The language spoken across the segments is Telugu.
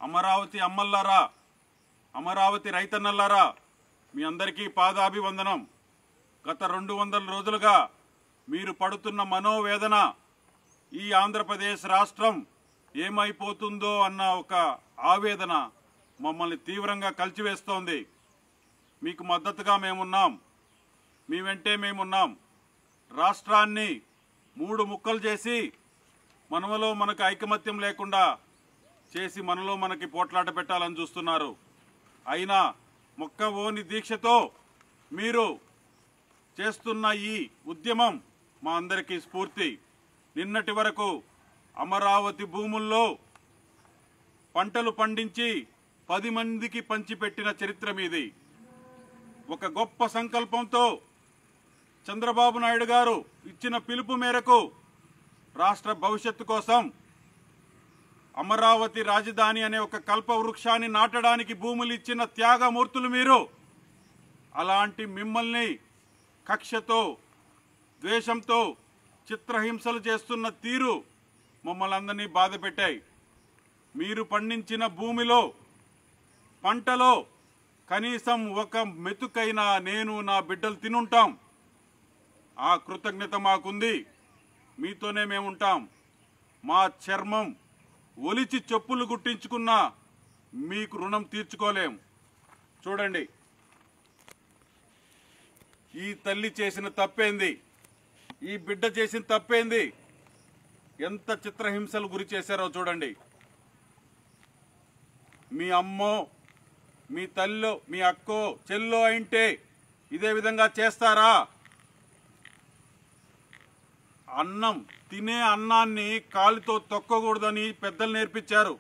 అమరావతి అమ్మల్లారా, అమరావతి రైతన్నల్లారా, మీ అందరికీ పాదాభివందనం. గత 200 రోజులుగా మీరు పడుతున్న మనోవేదన, ఈ ఆంధ్రప్రదేశ్ రాష్ట్రం ఏమైపోతుందో అన్న ఒక ఆవేదన మమ్మల్ని తీవ్రంగా కలిచివేస్తోంది. మీకు మద్దతుగా మేమున్నాం, మీ వెంటే మేమున్నాం. రాష్ట్రాన్ని 3 ముక్కలు చేసి మనలో మనకు ఐకమత్యం లేకుండా చేసి మనలో మనకి పోట్లాట పెట్టాలని చూస్తున్నారు. అయినా మొక్కవోని దీక్షతో మీరు చేస్తున్న ఈ ఉద్యమం మా అందరికీ స్ఫూర్తి. నిన్నటి వరకు అమరావతి భూముల్లో పంటలు పండించి 10 మందికి పంచిపెట్టిన చరిత్ర మీది. ఒక గొప్ప సంకల్పంతో చంద్రబాబు నాయుడు గారు ఇచ్చిన పిలుపు మేరకు రాష్ట్ర భవిష్యత్తు కోసం అమరావతి రాజధాని అనే ఒక కల్పవృక్షాన్ని నాటడానికి భూములు ఇచ్చిన త్యాగమూర్తులు మీరు. అలాంటి మిమ్మల్ని కక్షతో, ద్వేషంతో చిత్రహింసలు చేస్తున్న తీరు మమ్మల్ని అందరినీ బాధ పెట్టాయి. మీరు పండించిన భూమిలో, పంటలో కనీసం ఒక మెతుకైనా నేను, నా బిడ్డలు తినుంటాం. ఆ కృతజ్ఞత మాకుంది. మీతోనే మేముంటాం. మా చర్మం ఒలిచి చెప్పులు గుట్టించుకున్నా మీకు రుణం తీర్చుకోలేం. చూడండి, ఈ తల్లి చేసిన తప్పేంది, ఈ బిడ్డ చేసిన తప్పేంది, ఎంత చిత్రహింసలు గురి చేశారో చూడండి. మీ అమ్మో, మీ తల్లో, మీ అక్కో, చెల్లో అయింటే ఇదే విధంగా చేస్తారా? అన్నం తినే అన్నాన్ని కాలితో తొక్కకూడదని పెద్దలు నేర్పించారు.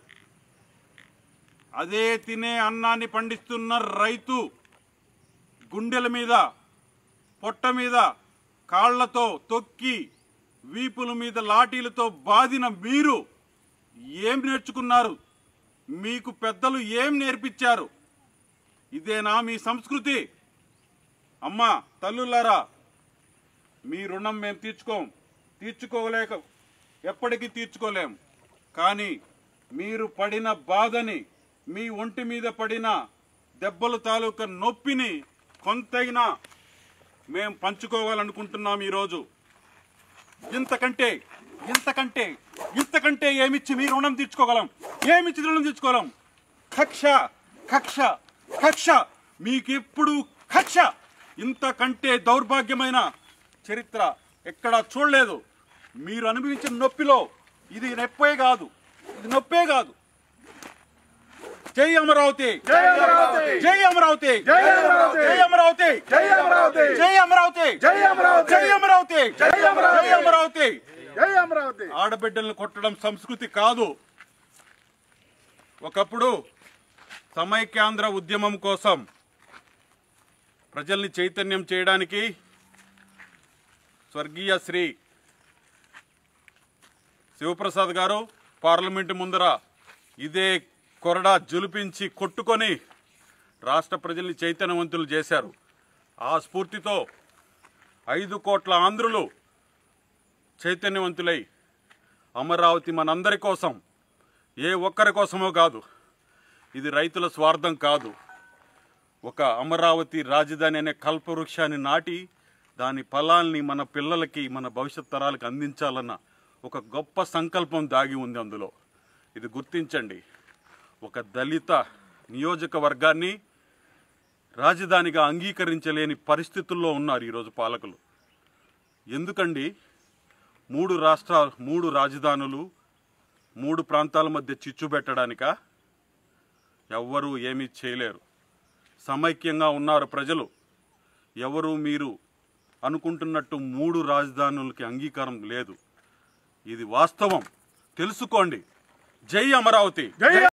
అదే తినే అన్నాన్ని పండిస్తున్న రైతు గుండెల మీద, పొట్ట మీద కాళ్లతో తొక్కి, వీపుల మీద లాఠీలతో బాదిన మీరు ఏం నేర్చుకున్నారు? మీకు పెద్దలు ఏం నేర్పించారు? ఇదేనా మీ సంస్కృతి? అమ్మా, తల్లులారా, మీ రుణం మేము తీర్చుకోలేక ఎప్పటికీ తీర్చుకోలేం. కానీ మీరు పడిన బాధని, మీ ఒంటి మీద పడిన దెబ్బలు తాలూకా నొప్పిని కొంతైనా మేం పంచుకోవాలనుకుంటున్నాం ఈరోజు. ఇంతకంటే ఇంతకంటే ఇంతకంటే ఏమిచ్చి మీ రుణం తీర్చుకోగలం? ఏమిచ్చి రుణం తీర్చుకోగలం? కక్ష కక్ష కక్ష, మీకెప్పుడు కక్ష. ఇంతకంటే దౌర్భాగ్యమైన చరిత్ర ఎక్కడా చూడలేదు. మీరు అనుభవించిన నొప్పిలో ఇది నొప్పే కాదు, ఇది నొప్పే కాదు. జై అమరావతి, జై అమరావతి, జై అమరావతి, జై అమరావతి, జై అమరావతి, జై అమరావతి, జై అమరావతి, జై అమరావతి, జై అమరావతి, జై అమరావతి, జై అమరావతి. ఆడబిడ్డలను కొట్టడం సంస్కృతి కాదు. ఒకప్పుడు సమైక్యాంధ్ర ఉద్యమం కోసం ప్రజల్ని చైతన్యం చేయడానికి స్వర్గీయ శ్రీ శివప్రసాద్ గారు పార్లమెంటు ముందర ఇదే కొరడా జులిపించి కొట్టుకొని రాష్ట్ర ప్రజల్ని చైతన్యవంతులు చేశారు. ఆ స్ఫూర్తితో 5 కోట్ల ఆంధ్రులు చైతన్యవంతులై అమరావతి మనందరి కోసం, ఏ ఒక్కరి కోసమో కాదు, ఇది రైతుల స్వార్థం కాదు, ఒక అమరావతి రాజధాని అనే కల్పవృక్షాన్ని నాటి దాని ఫలాల్ని మన పిల్లలకి, మన భవిష్యత్ తరాలకు అందించాలన్న ఒక గొప్ప సంకల్పం దాగి ఉంది అందులో. ఇది గుర్తించండి. ఒక దళిత నియోజకవర్గాన్ని రాజధానిగా అంగీకరించలేని పరిస్థితుల్లో ఉన్నారు ఈరోజు పాలకులు. ఎందుకండి? 3 రాష్ట్రాలు, 3 రాజధానులు, 3 ప్రాంతాల మధ్య చిచ్చు పెట్టడానికా? ఎవ్వరూ ఏమీ చేయలేరు. సమైక్యంగా ఉన్నారు ప్రజలు. ఎవరు మీరు అనుకుంటున్నట్టు 3 రాజధానులకి అంగీకారం లేదు. ఇది వాస్తవం, తెలుసుకోండి. జై అమరావతి.